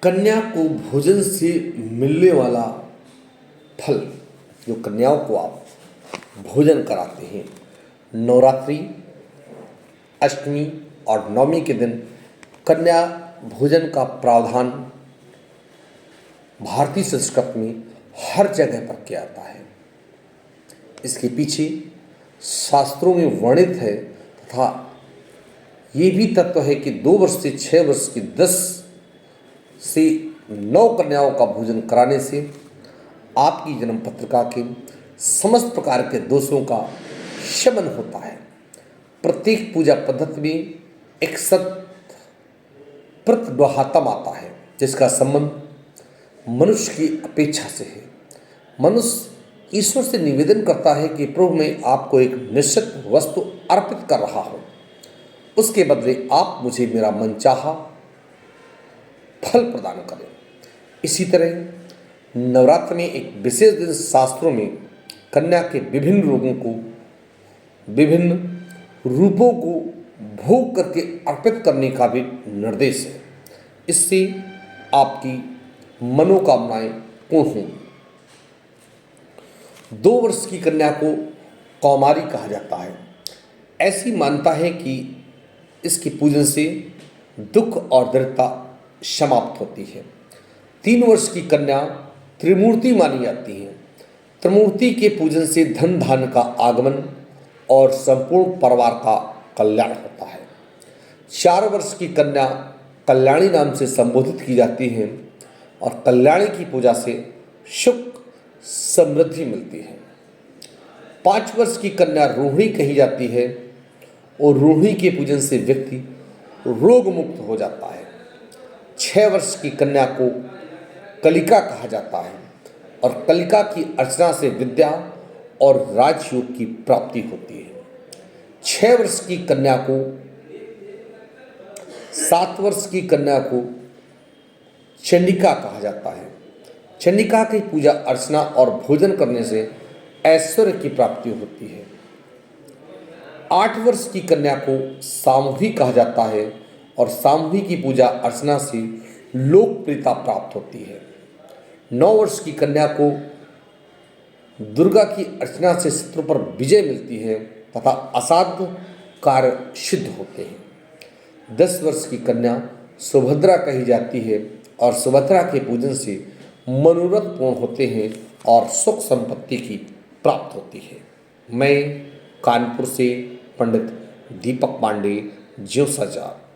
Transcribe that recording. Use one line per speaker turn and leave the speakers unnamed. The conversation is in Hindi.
कन्या को भोजन से मिलने वाला फल, जो कन्याओं को आप भोजन कराते हैं, नवरात्रि, अष्टमी और नवमी के दिन कन्या भोजन का प्रावधान भारतीय संस्कृति में हर जगह पर किया जाता है। इसके पीछे शास्त्रों में वर्णित है तथा ये भी तत्व है कि 2 वर्ष से 6 वर्ष की 10 से 9 कन्याओं का भोजन कराने से आपकी जन्म पत्रिका के समस्त प्रकार के दोषों का शमन होता है। प्रत्येक पूजा पद्धति में एक प्रतिद्वहातम आता है जिसका संबंध मनुष्य की अपेक्षा से है। मनुष्य ईश्वर से निवेदन करता है कि प्रभु मैं आपको एक निश्चित वस्तु अर्पित कर रहा हूँ, उसके बदले आप मुझे मेरा मनचाहा फल प्रदान करें। इसी तरह नवरात्र में एक विशेष दिन शास्त्रों में कन्या के विभिन्न रूपों को भोग करके अर्पित करने का भी निर्देश है। इससे आपकी मनोकामनाएं पूर्ण होंगी। 2 वर्ष की कन्या को कौमारी कहा जाता है। ऐसी मान्यता है कि इसके पूजन से दुख और दरिद्रता समाप्त होती है। 3 वर्ष की कन्या त्रिमूर्ति मानी जाती है। त्रिमूर्ति के पूजन से धन धान्य का आगमन और संपूर्ण परिवार का कल्याण होता है। 4 वर्ष की कन्या कल्याणी नाम से संबोधित की जाती है और कल्याणी की पूजा से सुख समृद्धि मिलती है। 5 वर्ष की कन्या रोहिणी कही जाती है और रोहिणी के पूजन से व्यक्ति रोग मुक्त हो जाता है। 6 वर्ष की कन्या को कलिका कहा जाता है और कलिका की अर्चना से विद्या और राजयोग की प्राप्ति होती है। 6 वर्ष की कन्या को 7 वर्ष की कन्या को चंडिका कहा जाता है। चंडिका की पूजा अर्चना और भोजन करने से ऐश्वर्य की प्राप्ति होती है। 8 वर्ष की कन्या को सामूही कहा जाता है और सामूही की पूजा अर्चना से लोकप्रियता प्राप्त होती है। 9 वर्ष की कन्या को दुर्गा की अर्चना से शत्रु पर विजय मिलती है तथा असाध्य कार्य सिद्ध होते हैं। 10 वर्ष की कन्या सुभद्रा कही जाती है और सुभद्रा के पूजन से मनोरथ पूर्ण होते हैं और सुख संपत्ति की प्राप्त होती है। मैं कानपुर से पंडित दीपक पांडे, ज्यों सजा।